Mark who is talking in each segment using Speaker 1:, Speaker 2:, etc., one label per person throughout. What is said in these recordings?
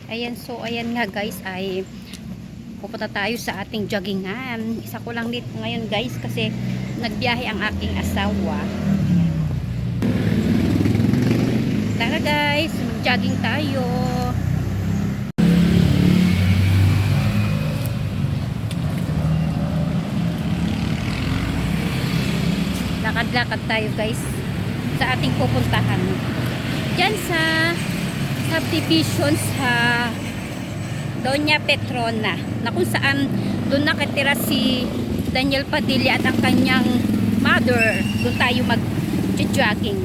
Speaker 1: Ayan, so ayan nga guys, ay pupunta tayo sa ating joggingan. Isa ko lang dito ngayon guys kasi nagbiyahe ang aking asawa. Tara guys, mag-jogging tayo. Lakad-lakad tayo guys sa ating pupuntahan. Diyan sa subdivision sa Doña Petrona, na kung saan doon nakatira si Daniel Padilla at ang kanyang mother. Doon tayo mag-jogging.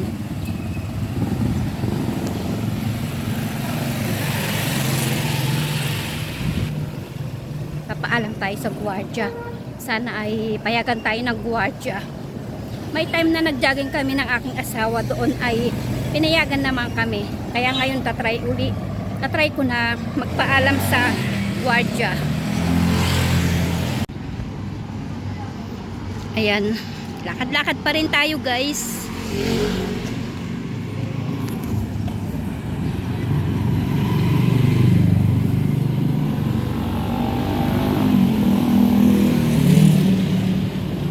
Speaker 1: Papaalam tayo sa gwardiya. Sana ay payagan tayo ng gwardiya. May time na nag-jogging kami ng aking asawa doon ay pinayagan naman kami. Kaya ngayon tatry uli. Tatry ko na magpaalam sa gwardiya. Ayan. Lakad-lakad pa rin tayo guys.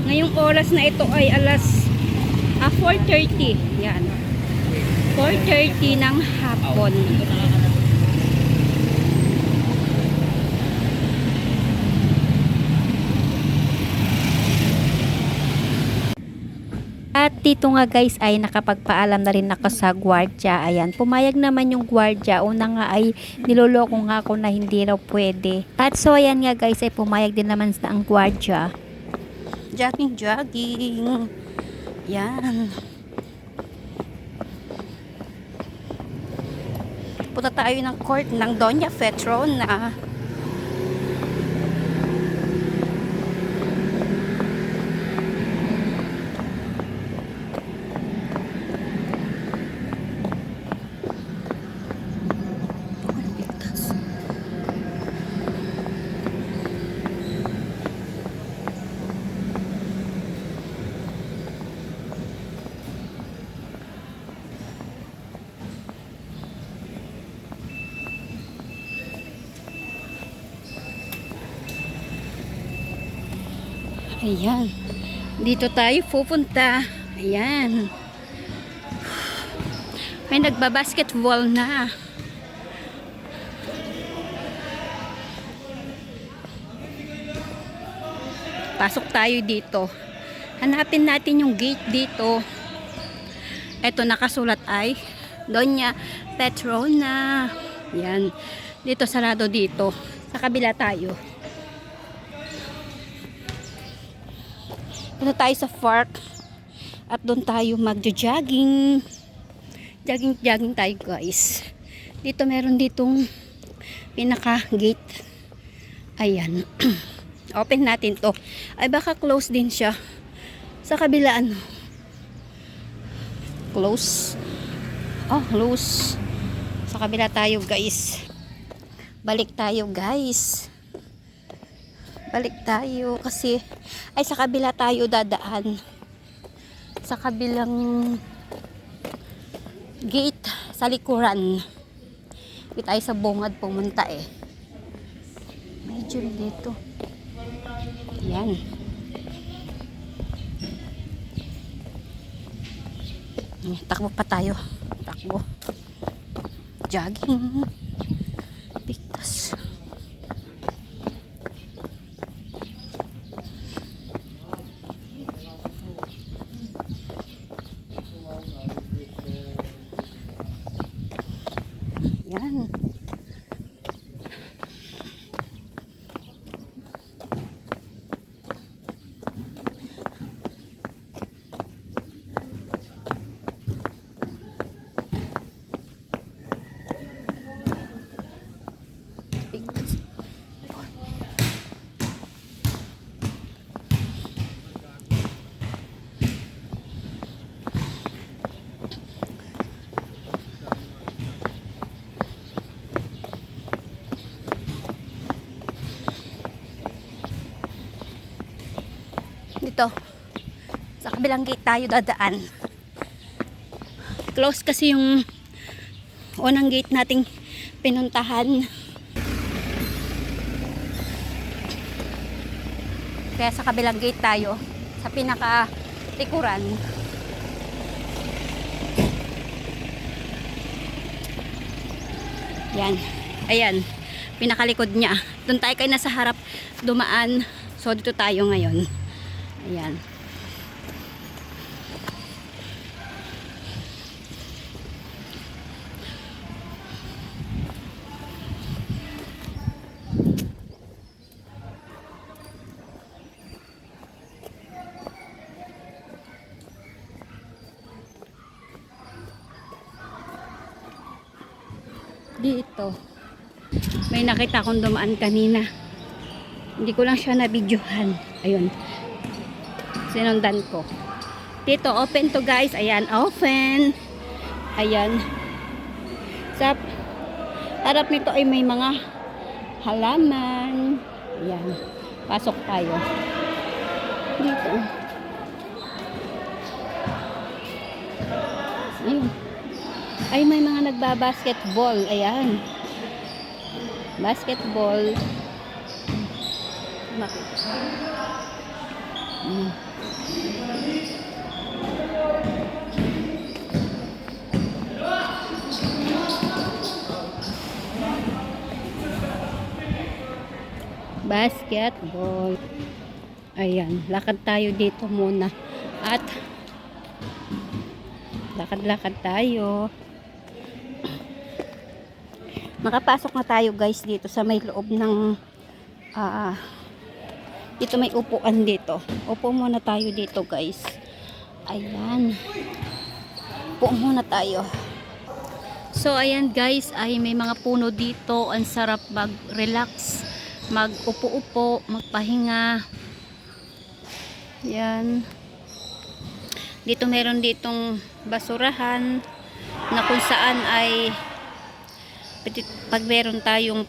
Speaker 1: Ngayong oras na ito ay alas 4:30. Yan. 4:30 ng hapon. At dito nga guys ay nakapagpaalam na rin ako sa gwardiya. Ayan, pumayag naman yung gwardiya. Una nga ay niloloko nga ako na hindi raw pwede. At so ayan nga guys ay pumayag din naman ang gwardiya. Jogging, jogging. Yan. Punta tayo ng court ng Doña Petrona. Ayan. Dito tayo pupunta. Ayan. May nagbabasketball na. Pasok tayo dito. Hanapin natin yung gate dito. Ito nakasulat ay Doña Petrona. Ayan. Dito sarado dito. Sa kabila tayo. Punta tayo sa park at doon tayo mag-jogging. Jogging tayo guys. Dito meron ditong pinaka-gate. Ayan. Open natin to. Ay baka close din siya. Sa kabilaan. Close. Oh, close. Sa kabila tayo guys. Balik tayo guys. Balik tayo kasi ay sa kabila tayo dadaan. Sa kabilang gate sa likuran. Hindi tayo sa bungad pumunta eh. Medyo dito. Yan. Takbo pa tayo. Takbo. Jogging. Pictus. Yan. Dito. Sa kabilang gate tayo dadaan. Close kasi yung unang gate nating pinuntahan. Kaya sa kabilang gate tayo, sa pinaka likuran. Yan. Ayan. Pinakalikod niya. Doon tayo kayo nasa harap dumaan. So, dito tayo ngayon. Ayan. Dito. May nakita akong dumaan kanina. Hindi ko lang siya na-videohan. Ayun. Sinundan ko. Dito, open to guys. Ayan, open. Ayan. Sa harap nito ay may mga halaman. Ayan. Pasok tayo. Dito. Ayun. Ay, may mga nagbabasketball. Ayan. Basketball. Basketball. Ayan. Lakad tayo dito muna. At lakad-lakad tayo. Makapasok na tayo guys dito sa may loob ng dito may upuan dito. Upo muna tayo dito guys. Ayan. Upo muna tayo. So ayan guys, ay may mga puno dito. Ang sarap mag-relax, mag-upo-upo, magpahinga. Yan. Dito meron ditong basurahan na kung saan ay pag meron tayong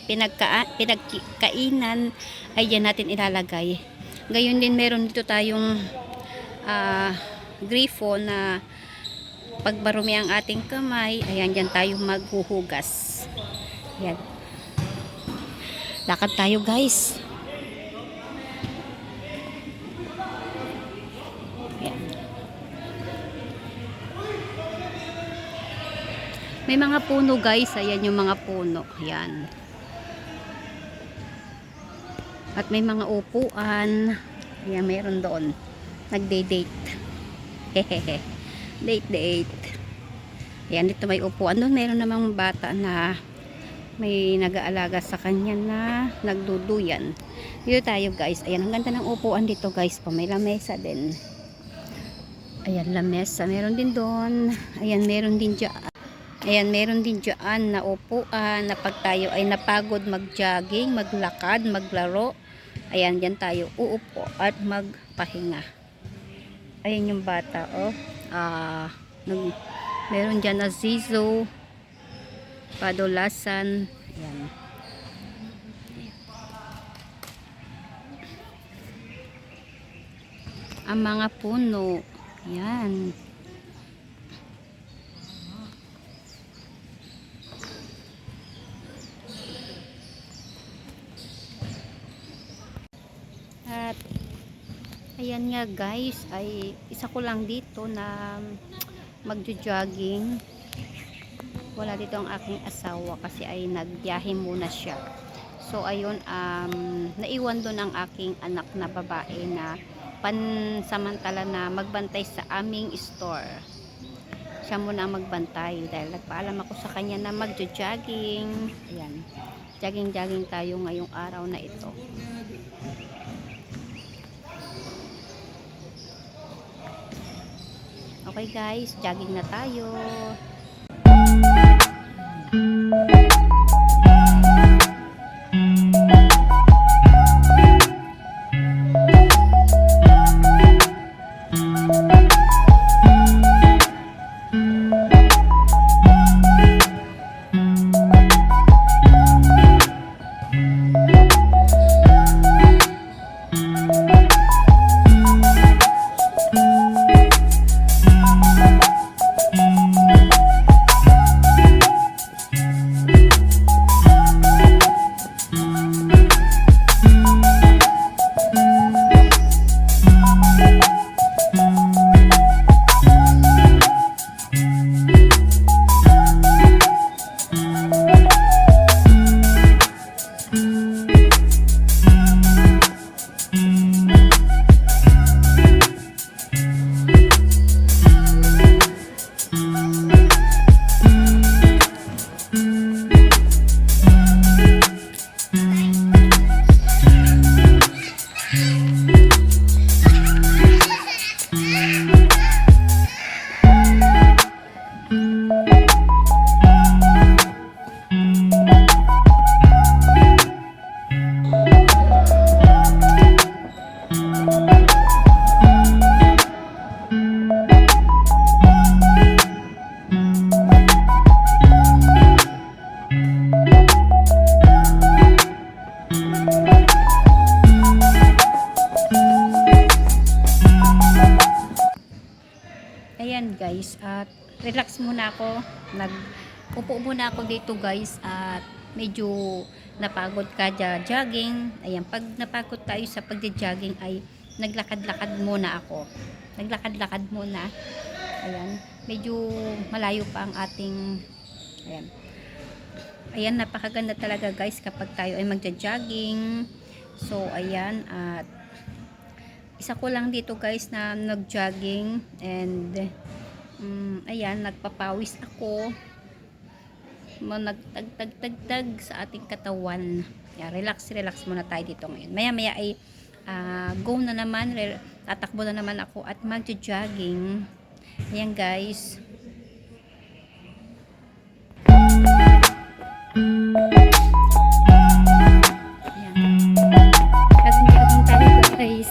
Speaker 1: pinagkainan ay dyan natin ilalagay. Gayon din meron dito tayong grifo na pagbarumi ang ating kamay, ayan, dyan tayo maghuhugas. Ayan. Lakad tayo guys. Ayan. May mga puno guys, ayan yung mga puno. Ayan. At may mga upuan. Ayan, mayroon doon. Nagde-date. Hehehe. Date. Ayan, dito may upuan. Doon mayroon namang bata na may nag-aalaga sa kanya na nagduduyan. Dito tayo guys. Ayan, ang ganda ng upuan dito guys. May lamesa din. Ayan, lamesa. Meron din doon. Ayan, meron din dyan. Ayan, meron din dyan na upuan na pag tayo ay napagod mag-jogging, maglakad, maglaro. Ayan, dyan tayo uupo at magpahinga. Ayan yung bata, oh. Meron dyan na zizo, padulasan. Ayan. Ang mga puno. Ayan. At ayan nga guys, ay isa ko lang dito na magjo-jogging. Wala dito ang aking asawa kasi ay nagbiyahe muna siya. So ayun, naiwan doon ang aking anak na babae na pansamantala na magbantay sa aming store. Siya muna ang magbantay dahil nagpaalam ako sa kanya na magjo-jogging. Ayan, jogging tayo ngayong araw na ito. Okay guys, jogging na tayo. muna ako. Upo muna ako dito guys at medyo napagod ka jogging. Ayan, pag napagod tayo sa pagja-jogging ay naglakad-lakad muna ako. Naglakad-lakad muna. Ayan, medyo malayo pa ang ating ayan, napakaganda talaga guys kapag tayo ay magja-jogging. So ayan, at isa ko lang dito guys na nag-jogging and ayan, nagpapawis ako. Nagtagtag sa ating katawan. Ayan, relax muna tayo dito ngayon. Maya ay go na naman, tatakbo na naman ako at magja-jogging. Ayan guys. Jogging tayo guys.